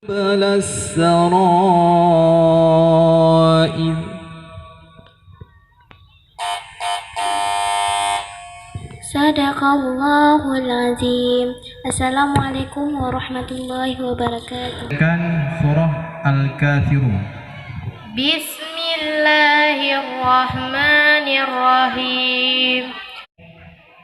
بل السرائر. Sadaqallahul azim. Assalamualaikum warahmatullahi wabarakatuh. Surah Al-Kafirun. Bismillahirrahmanirrahim.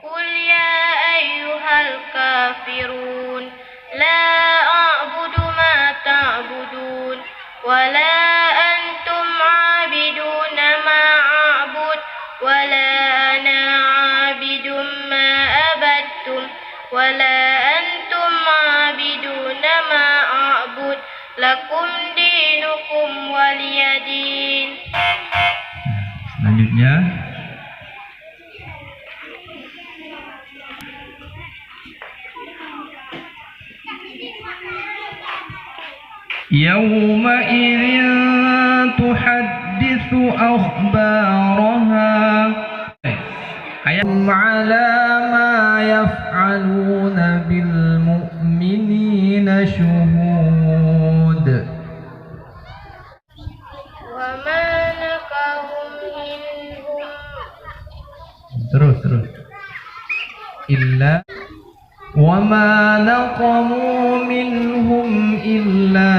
Qul ya ayyuhal kafirun la a'budu ma ta'budun wa la antum 'abiduna ma a'bud wa la ana 'abidun ma abattum wa la antum 'abiduna ma a'bud lakum dinukum waliyadin. Selanjutnya Yawma idzin tuhadditsu akhbaraha ayat ala ma yaf'aluna bil mu'minina syuhud. Wa ma nakahum minhum Terus illa wa ma naqamu minhum illa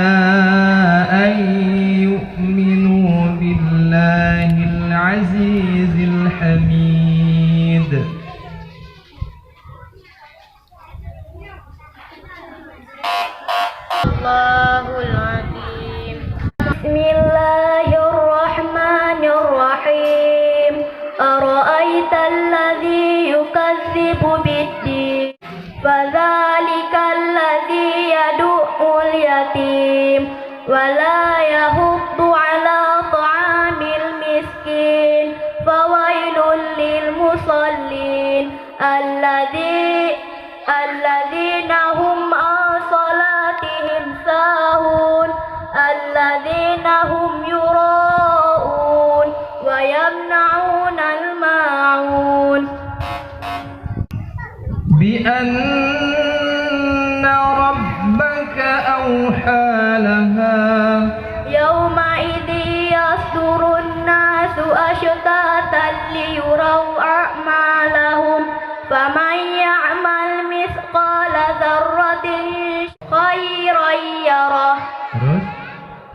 an yu'minu billahil azizil hamid. Allahul azim. Bismillahirrahmanirrahim. Ara'aital ladzi yukadzibu bid-din fadzalikal ladzi yad'ul yatim wa la yahuddu ala ta'amil miskin fawailul lil musallin alladzina hum an salatihim sahun alladzina hum yura'un wa yamna'una al-ma'un. Bi anna rabbaka awha laha Yawma idzi yasdurun nasu ashtatan liyuraw a'malahum faman ya'mal mithqala dzarratin khairan yarah terus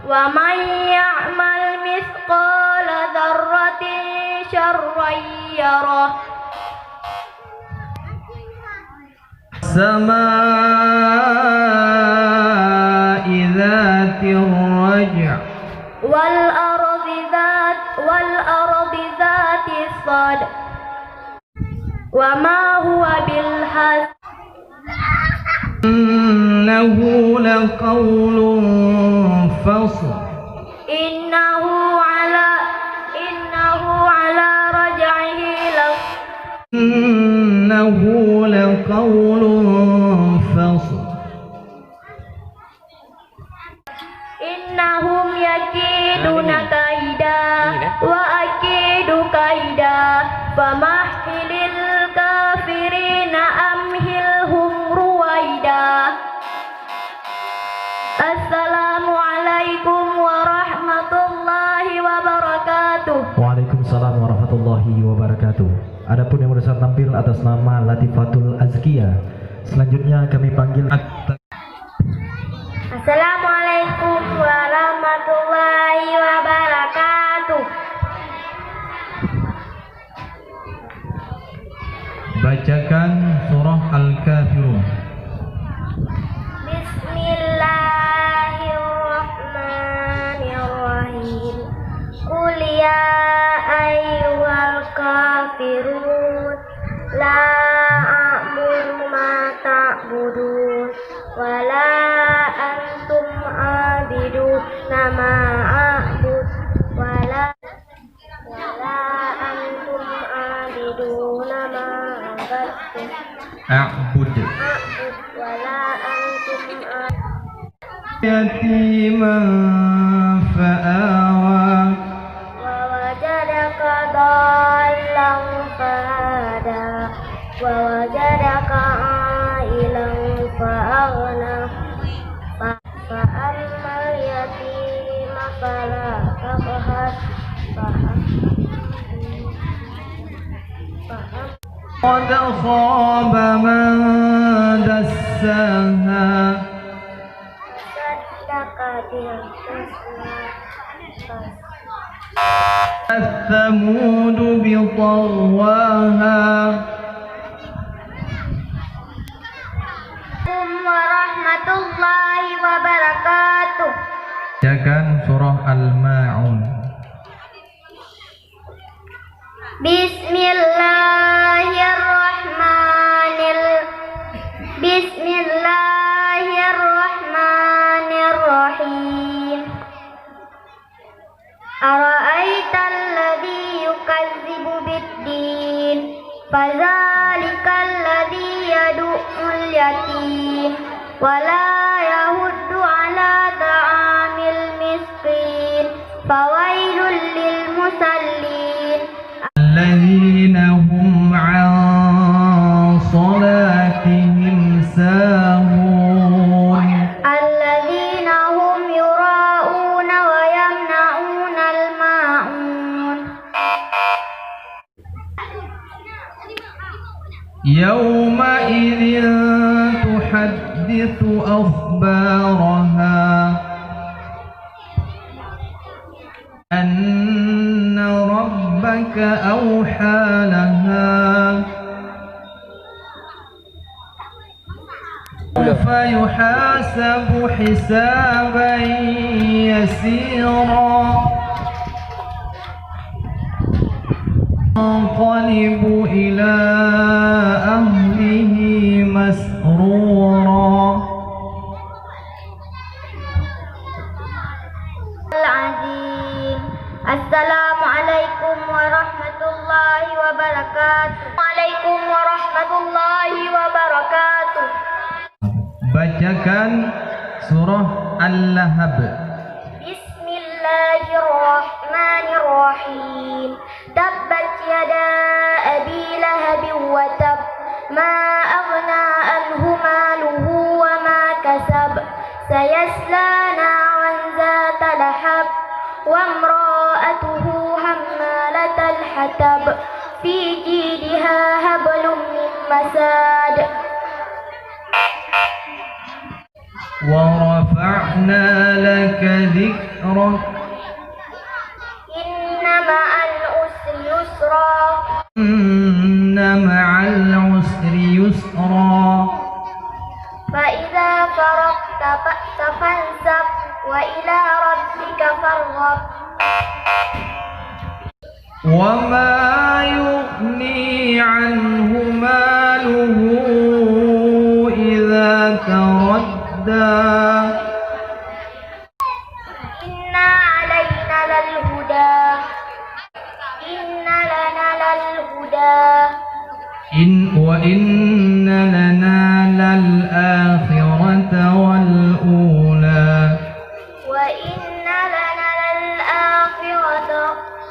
wa man ya'mal mithqala dzarratin syarran yarah. samaa'i dzatir raj' wal ardi dzatis sad wa ma huwa bil hazl innahu laqawlun fasl innahu ala raj'ihi innahu laqawlun fasl innahum yakiduna kaida wa akidu kaida famahilil kafirina amhilhum ruwaida. Assalamualaikum warahmatullahi wabarakatuh. Waalaikumsalam warahmatullahi wabarakatuh. Adapun yang berusaha tampil atas nama Latifatul Azkiyah, selanjutnya kami panggil Assalamualaikum warahmatullahi wabarakatuh. Bacakan surah Al-Kafirun. Bismillahirrahmanirrahim. Qul ya ayyuhal kafirun la a'budu ma ta'budun wa la antum 'abiduna ma a'bud wa la antum 'abiduna ma a'budtum A'bud wa la antum yatiman fa'awa wa wajadaka dhallan fahada wa wajadaka 'ailan fa'aghna فأما اليتيم فلا تقهر قد خاب من دساها صدق بالحسنى الثمود بطغواها warahmatullahi wabarakatuh. Bacakan surah Al-Ma'un. Bismillahirrahmanirrahim. Ara'aital ladzi yukadzibu biddin, fadzalikal ladzi yad'ul yatim wala yahuddu ala ta'amil miskin, fawailul lil musallin الذين هم عن صلاتهم ساهون الذين هم يراءون ويمنعون الماعون يومئذ تحدث أخبارها أن ربك أوحى لها سوف يحاسب حسابا يسيرا ينقلب إلى أهله مسرورا Al-Azim. Assalamualaikum warahmatullahi wabarakatuh. Waalaikum warahmatullahi wabarakatuh. Bacakan surah Al-Lahab. Bismillahirrahmanirrahim. Tabbat yada abi lahabin wa tab, ma aghna anhu maluhu wa ma kasab, sayasla naran zata lahab, wa imra'atuhu hammalatal hatab, fi jidiha hablum min masad. ورفعنا لك ذكرك Inna ma'al usri yusra. إن مع العسر يسرا فإذا فرغت فانصب وإلى ربك فارغب. وما يغني عنه ماله إذا تردى Inna alaina lal huda. Inna lana lal huda. وإن لنا للآخرة والأولى Wa inna lana lal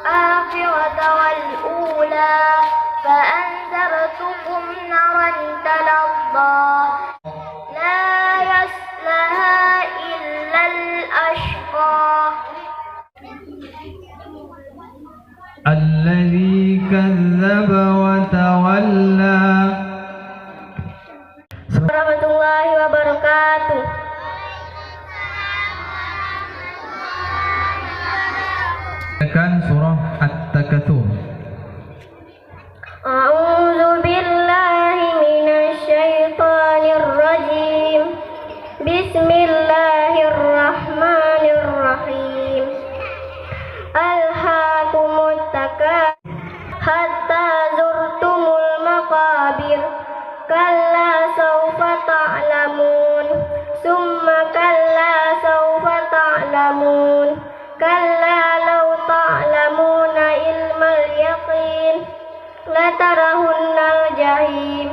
akhirata wal ula. Fa anzartukum naran talazza. La yaslaha illa al ashqa. الذي كذب وتولى Warahmatullahi wabarakatuh. Bacakan surah At-Takatsur. A'udzu billahi minasy syaithanir rajim. Bismillahirrahmanirrahim. Alhaakumut takatsur hatta zurtumul maqabir. Kalla sawfa ta'lamun. Summa kalla sawfa ta'lamun. Kalla law ta'lamuna ilmal yaqin latarahunnal jahim.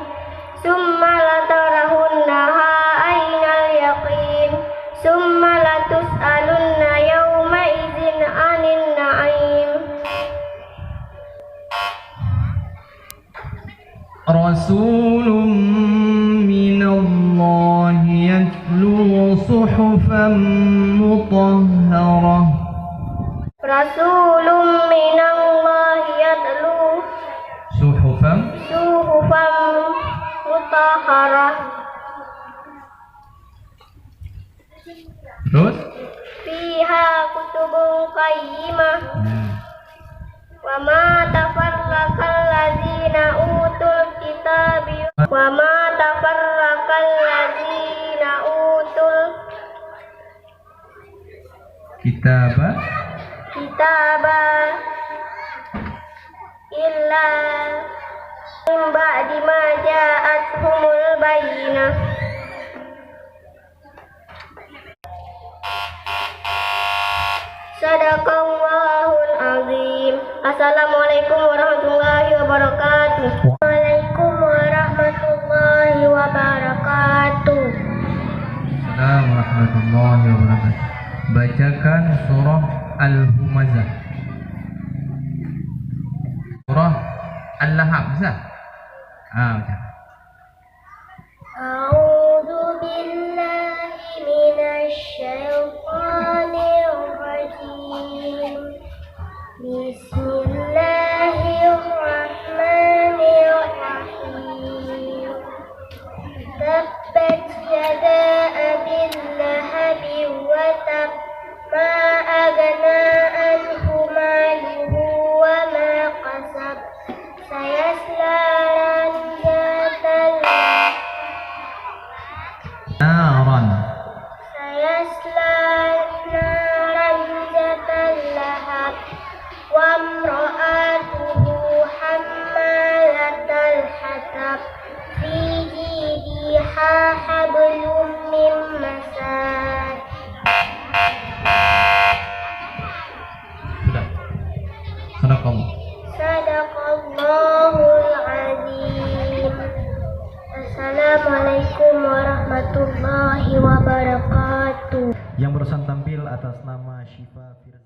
Summa latarahunnaha aynal yaqin. Summa latus'alunna yawma idzin 'anil na'im. رسول من الله يتلو صحفا مطهرة Rasulun minallahi yatlu صحفا suhufan mutahharah terus fiha kutubun qayyimah wa ma tafarraqal ladzina utul kitabi wa ma tafarraqal ladzina utul kitaba illa min ba'di ma ja'atuhumul bayyinah. Sadaqallahul azim. Assalamualaikum warahmatullahi wabarakatuh. Waalaikumsalam warahmatullahi wabarakatuh. Assalamualaikum warahmatullahi wabarakatuh. Bacakan surah Al-Humazah. Surah Al-Lahab bisa? Baca. A'udzu billahi minasy syaithanir rajim. Bismillahirrahmanirrahim. Tabbat yada abil lahabi wa tab ma aghna anhu maluhu wa ma qasab sayasla Naran. naran zatal lahab wa imra'atuhu hammalatal hatab fi jidiha hablum min masad. Sudah. Sadaqallah. Sadaqallahul azim. Assalamualaikum warahmatullahi wabarakatuh. Yang barusan tampil atas nama Syifa Firza.